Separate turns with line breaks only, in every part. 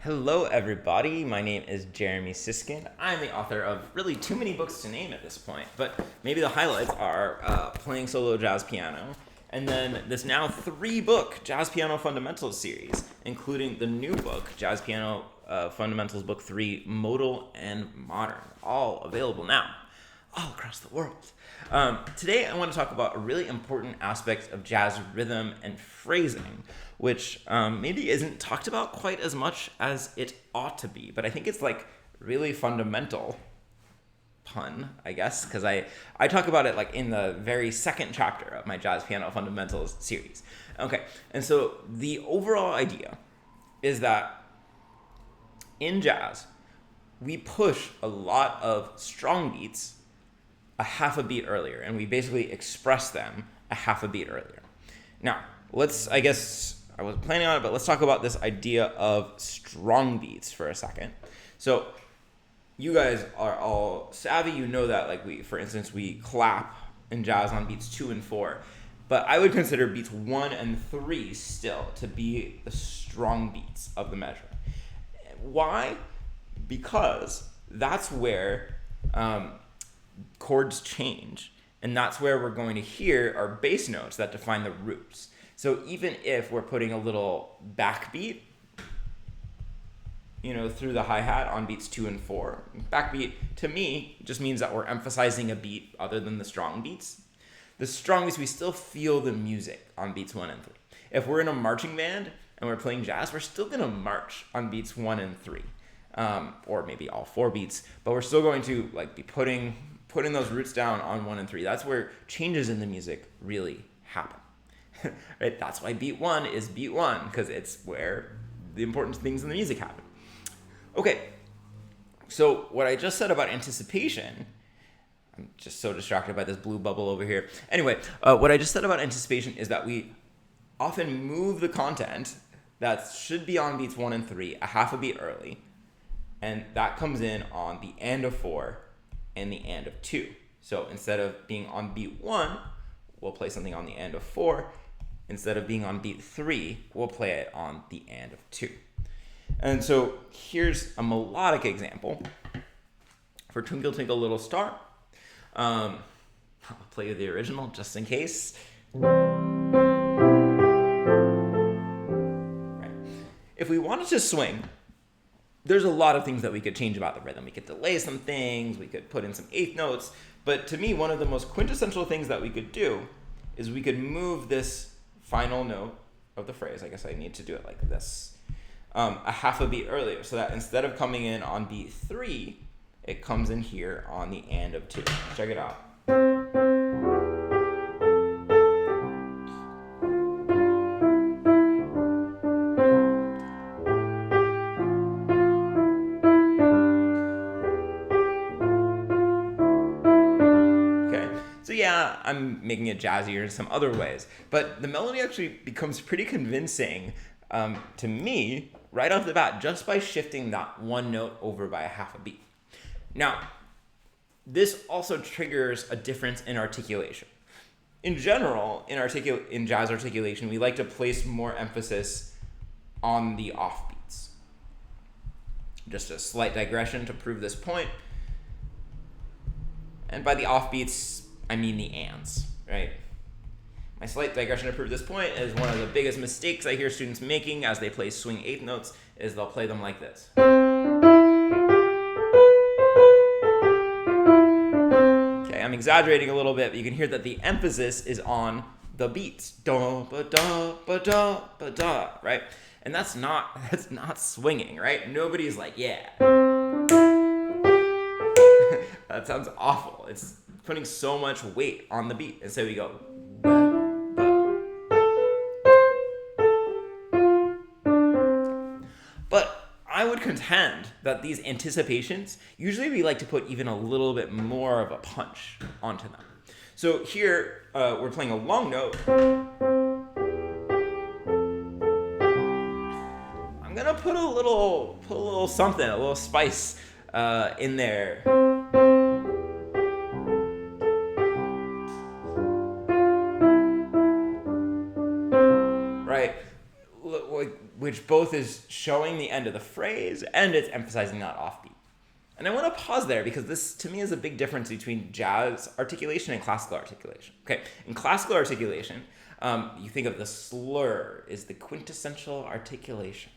Hello, everybody. My name is Jeremy Siskind. I'm the author of really too many books to name at this point, but maybe the highlights are Playing Solo Jazz Piano, and then this now 3-book Jazz Piano Fundamentals series, including the new book, Jazz Piano Fundamentals Book 3, Modal and Modern, all available now, all across the world. Today, I want to talk about a really important aspect of jazz rhythm and phrasing, which maybe isn't talked about quite as much as it ought to be, but I think it's like really fundamental. Pun, I guess, because I talk about it like in the very second chapter of my Jazz Piano Fundamentals series. Okay, and so the overall idea is that in jazz, we push a lot of strong beats a half a beat earlier, and we basically express them a half a beat earlier. Now, I guess I wasn't planning on it, but let's talk about this idea of strong beats for a second. So you guys are all savvy. You know that, like, for instance, we clap in jazz on beats 2 and 4, but I would consider beats 1 and 3 still to be the strong beats of the measure. Why? Because that's where chords change, and that's where we're going to hear our bass notes that define the roots. So even if we're putting a little backbeat, through the hi-hat on beats 2 and 4, backbeat to me just means that we're emphasizing a beat other than the strong beats. The strong beats, we still feel the music on beats 1 and 3. If we're in a marching band and we're playing jazz, we're still going to march on beats 1 and 3, or maybe all 4 beats, but we're still going to be putting those roots down on 1 and 3. That's where changes in the music really happen. Right? That's why beat 1 is beat 1, because it's where the important things in the music happen. Okay, so what I just said about anticipation, I'm just so distracted by this blue bubble over here. Anyway, what I just said about anticipation is that we often move the content that should be on beats 1 and 3 a half a beat early, and that comes in on the and of 4 and the and of 2. So instead of being on beat 1, we'll play something on the and of 4. Instead of being on beat 3, we'll play it on the and of 2. And so here's a melodic example for Twinkle Twinkle Little Star. I'll play you the original just in case. Right. If we wanted to swing, there's a lot of things that we could change about the rhythm. We could delay some things, we could put in some eighth notes, but to me, one of the most quintessential things that we could do is we could move this final note of the phrase, I guess I need to do it like this, a half a beat earlier, so that instead of coming in on beat 3, it comes in here on the and of 2. Check it out. So yeah, I'm making it jazzier in some other ways, but the melody actually becomes pretty convincing to me right off the bat just by shifting that one note over by a half a beat. Now, this also triggers a difference in articulation. In general, in jazz articulation, we like to place more emphasis on the offbeats. Just a slight digression to prove this point. And by the offbeats, I mean the ands, right? My slight digression to prove this point is one of the biggest mistakes I hear students making as they play swing eighth notes is they'll play them like this. Okay, I'm exaggerating a little bit, but you can hear that the emphasis is on the beats. Da, ba, da, ba, da, ba, da, right? And that's not swinging, right? Nobody's like, yeah. That sounds awful. It's putting so much weight on the beat. And so we go. But I would contend that these anticipations, usually we like to put even a little bit more of a punch onto them. So here, we're playing a long note. I'm gonna put a little something, a little spice in there. Right? which both is showing the end of the phrase and it's emphasizing that offbeat. And I want to pause there because this, to me, is a big difference between jazz articulation and classical articulation. Okay, in classical articulation, you think of the slur is the quintessential articulation.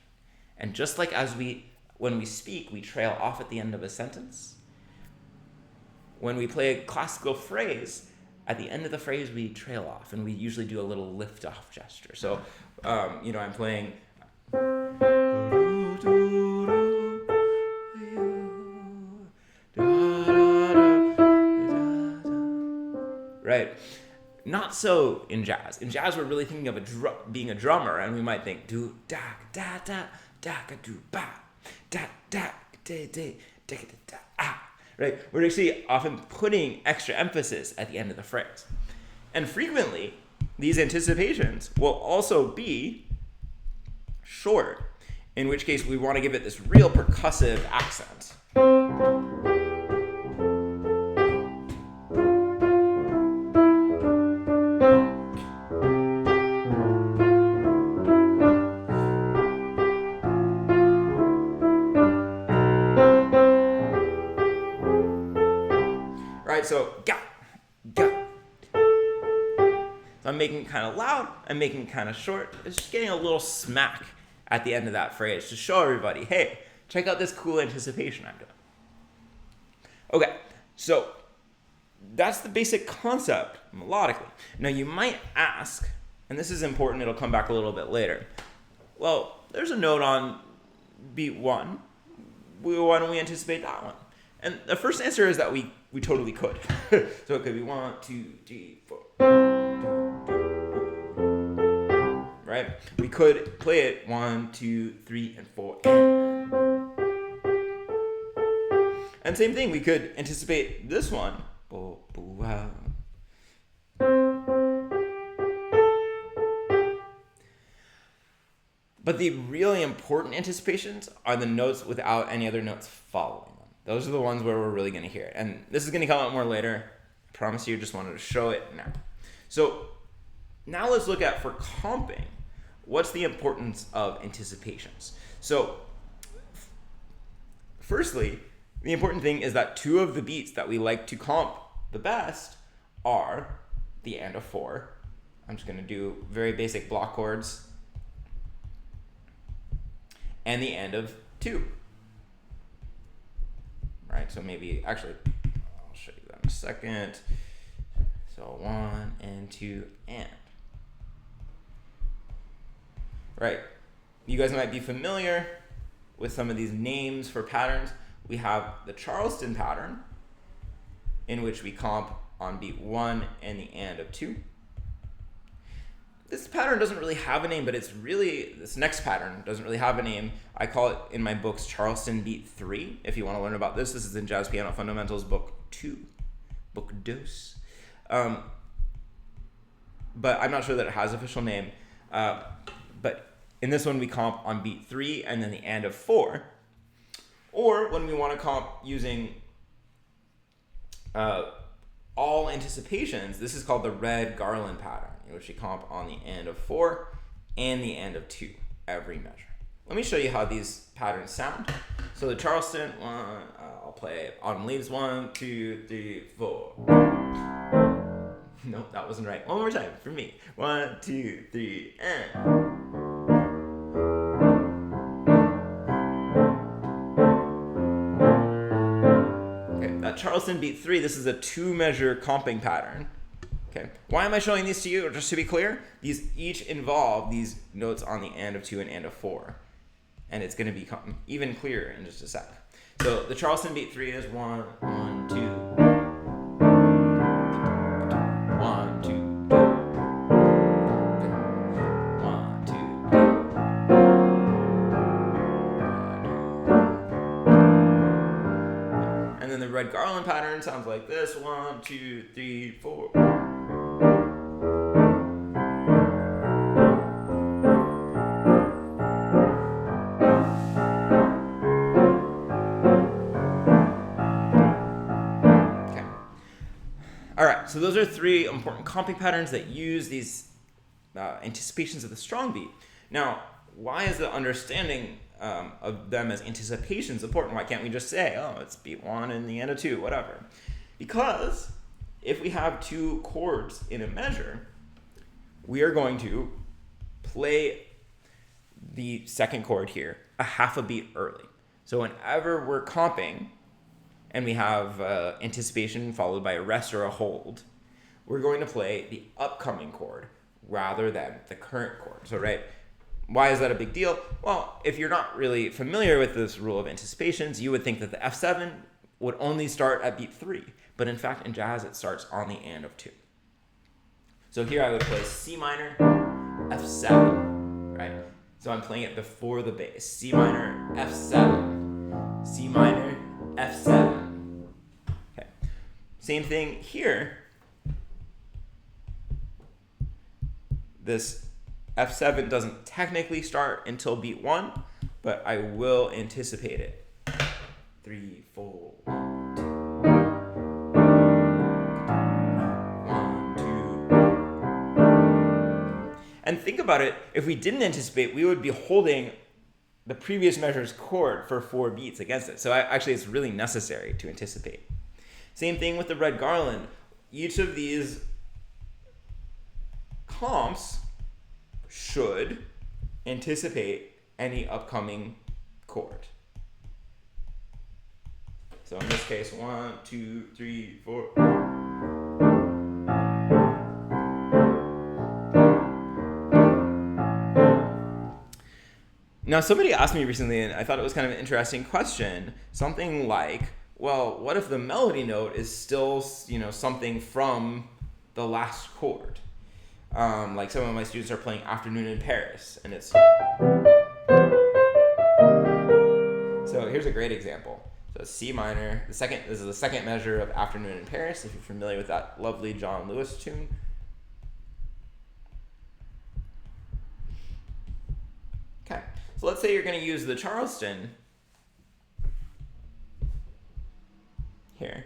And just like when we speak, we trail off at the end of a sentence. When we play a classical phrase, at the end of the phrase, we trail off, and we usually do a little lift-off gesture. So, I'm playing... Right? Not so in jazz. In jazz, we're really thinking of being a drummer, and we might think do da da da da do ba da da da da da da ah. Right? We're actually often putting extra emphasis at the end of the phrase, and frequently these anticipations will also be short. In which case, we want to give it this real percussive accent. So, ga, ga. So I'm making it kind of loud, I'm making it kind of short. It's just getting a little smack at the end of that phrase to show everybody, hey, check out this cool anticipation I'm doing. Okay, so that's the basic concept melodically. Now you might ask, and this is important, it'll come back a little bit later. Well, there's a note on beat 1. Why don't we anticipate that one? And the first answer is that we totally could. So it could be 1, 2, 3, 4. Right? We could play it 1, 2, 3, and 4. And same thing, we could anticipate this one. But the really important anticipations are the notes without any other notes following. Those are the ones where we're really going to hear it. And this is going to come out more later. I promise you, just wanted to show it now. So now let's look at, for comping, what's the importance of anticipations. So firstly, the important thing is that 2 of the beats that we like to comp the best are the and of 4. I'm just going to do very basic block chords. And the and of 2. Right, so maybe, actually, I'll show you that in a second. So 1 and 2 and. Right, you guys might be familiar with some of these names for patterns. We have the Charleston pattern, in which we comp on beat 1 and the and of 2. This pattern doesn't really have a name, but this next pattern doesn't really have a name. I call it in my books Charleston Beat 3. If you want to learn about this is in Jazz Piano Fundamentals book 2, book dos. But I'm not sure that it has an official name. But in this one, we comp on beat 3 and then the and of 4. Or when we want to comp using all anticipations, this is called the red garland pattern, in which we comp on the and of 4 and the and of 2 every measure. Let me show you how these patterns sound. So the Charleston one, I'll play autumn leaves 1, 2, 3, 4. Nope, that wasn't right. One more time for me. 1, 2, 3, and. Charleston Beat 3, this is a 2-measure comping pattern. Okay. Why am I showing these to you? Just to be clear, these each involve these notes on the and of 2 and and of 4. And it's going to become even clearer in just a sec. So the Charleston Beat 3 is 1, 1, 2. 1, 2. 1, 2. And then the red garland pattern sounds like this. 1, 2, 3, 4. So those are 3 important comping patterns that use these anticipations of the strong beat. Now, why is the understanding of them as anticipations important? Why can't we just say, oh, it's beat 1 and the end of 2, whatever? Because if we have 2 chords in a measure, we are going to play the second chord here a half a beat early. So whenever we're comping and we have anticipation followed by a rest or a hold, we're going to play the upcoming chord rather than the current chord. So, right, why is that a big deal? Well, if you're not really familiar with this rule of anticipations, you would think that the F7 would only start at beat 3. But in fact, in jazz, it starts on the and of 2. So here I would play C minor, F7, right? So I'm playing it before the bass. C minor, F7, C minor, F7. Okay. Same thing here. This F7 doesn't technically start until beat 1, but I will anticipate it. 3, 4, 1, 2. And think about it, if we didn't anticipate, we would be holding the previous measure's chord for 4 beats against it. So actually, it's really necessary to anticipate. Same thing with the red garland. Each of these comps should anticipate any upcoming chord. So in this case, 1, 2, 3, 4. Now, somebody asked me recently, and I thought it was kind of an interesting question, something like, well, what if the melody note is still, something from the last chord? Like some of my students are playing Afternoon in Paris, and it's... So here's a great example. So C minor, this is the second measure of Afternoon in Paris, if you're familiar with that lovely John Lewis tune. Okay, so let's say you're going to use the Charleston here.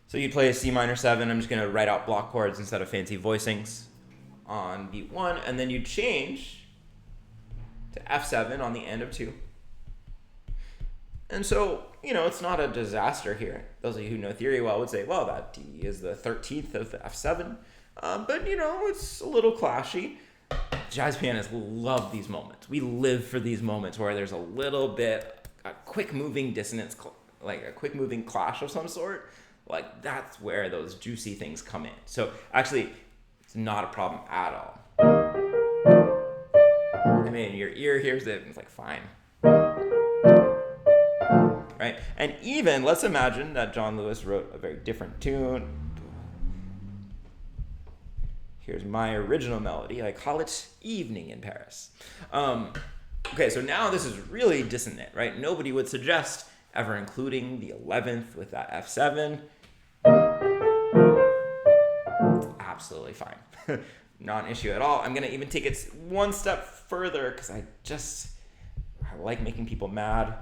So you play a C minor 7. I'm just going to write out block chords instead of fancy voicings on beat 1, and then you change to F7 on the end of 2. And so, it's not a disaster here. Those of you who know theory well would say, well, that D is the 13th of the F7. But, it's a little clashy. Jazz pianists love these moments. We live for these moments where there's a little bit, a quick moving dissonance, like a quick moving clash of some sort. Like, that's where those juicy things come in. So actually, it's not a problem at all. I mean, your ear hears it, and it's like, fine. Right? And even, let's imagine that John Lewis wrote a very different tune. Here's my original melody. I call it Evening in Paris. Okay, so now this is really dissonant, right? Nobody would suggest ever including the 11th with that F7. It's absolutely fine. Not an issue at all. I'm going to even take it one step further because I like making people mad.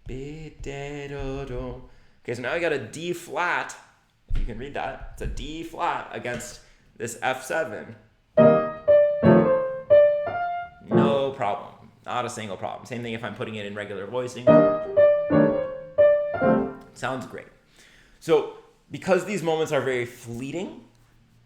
Okay, so now I got a D flat. If you can read that, it's a D flat against this F7. No problem. Not a single problem. Same thing if I'm putting it in regular voicing. Sounds great. So because these moments are very fleeting,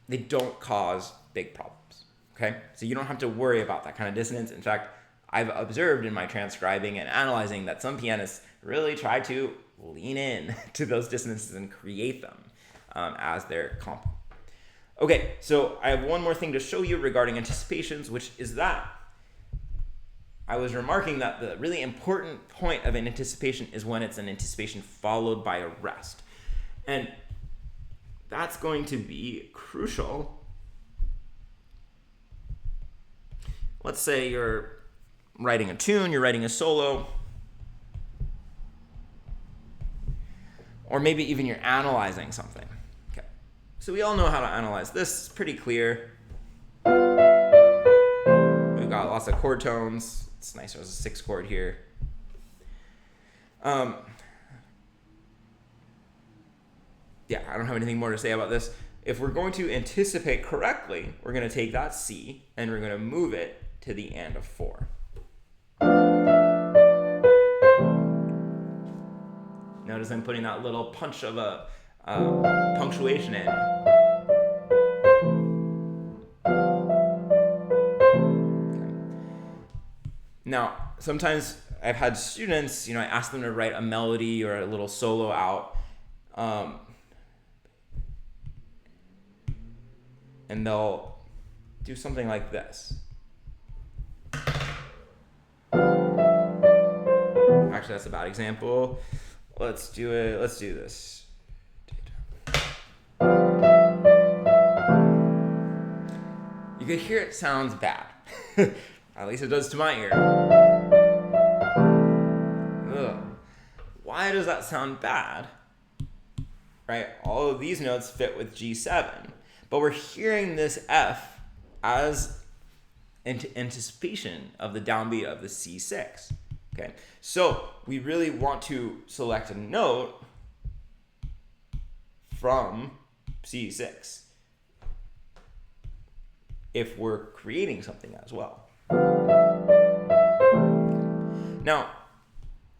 they don't cause big problems. Okay? So you don't have to worry about that kind of dissonance. In fact, I've observed in my transcribing and analyzing that some pianists really try to lean in to those dissonances and create them as their comp. Okay, so I have one more thing to show you regarding anticipations, which is that I was remarking that the really important point of an anticipation is when it's an anticipation followed by a rest. And that's going to be crucial. Let's say you're writing a tune, you're writing a solo, or maybe even you're analyzing something. Okay. So we all know how to analyze this. It's pretty clear. We've got lots of chord tones. It's nice there's a 6 chord here. Yeah, I don't have anything more to say about this. if we're going to anticipate correctly, we're going to take that C and we're going to move it to the and of 4. Notice I'm putting that little punch of a punctuation in. Okay. Now, sometimes I've had students, I ask them to write a melody or a little solo out, and they'll do something like this. Actually, that's a bad example. Let's do this. You can hear it sounds bad. At least it does to my ear. Ugh. Why does that sound bad? Right? All of these notes fit with G7, but we're hearing this F as anticipation of the downbeat of the C6. Okay, so we really want to select a note from C6 if we're creating something as well. Now,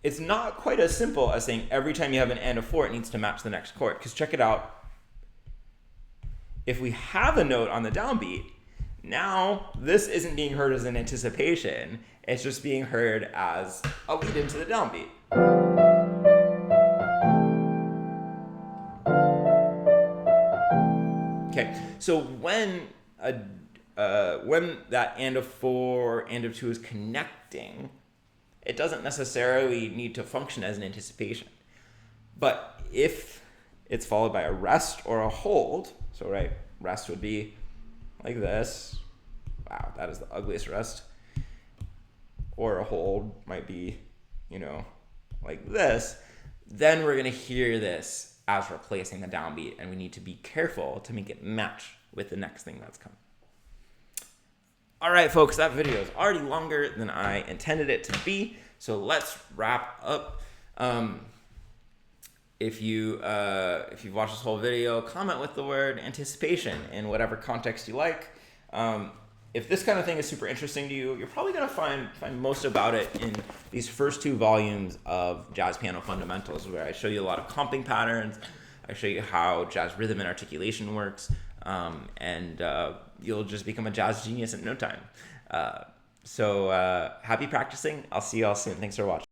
it's not quite as simple as saying every time you have an and of 4, it needs to match the next chord, because check it out. If we have a note on the downbeat, now this isn't being heard as an anticipation, it's just being heard as a lead into the downbeat. Okay, so when that and of 4 and of 2 is connecting, it doesn't necessarily need to function as an anticipation. But if it's followed by a rest or a hold, so right, rest would be like this. Wow, that is the ugliest rest. Or a hold might be, like this. Then we're going to hear this as replacing the downbeat, and we need to be careful to make it match with the next thing that's coming. All right, folks, that video is already longer than I intended it to be, so let's wrap up. If you've watched this whole video, comment with the word anticipation in whatever context you like. If this kind of thing is super interesting to you, you're probably going to find most about it in these first 2 volumes of Jazz Piano Fundamentals, where I show you a lot of comping patterns. I show you how jazz rhythm and articulation works, and you'll just become a jazz genius in no time. So happy practicing. I'll see you all soon. Thanks for watching.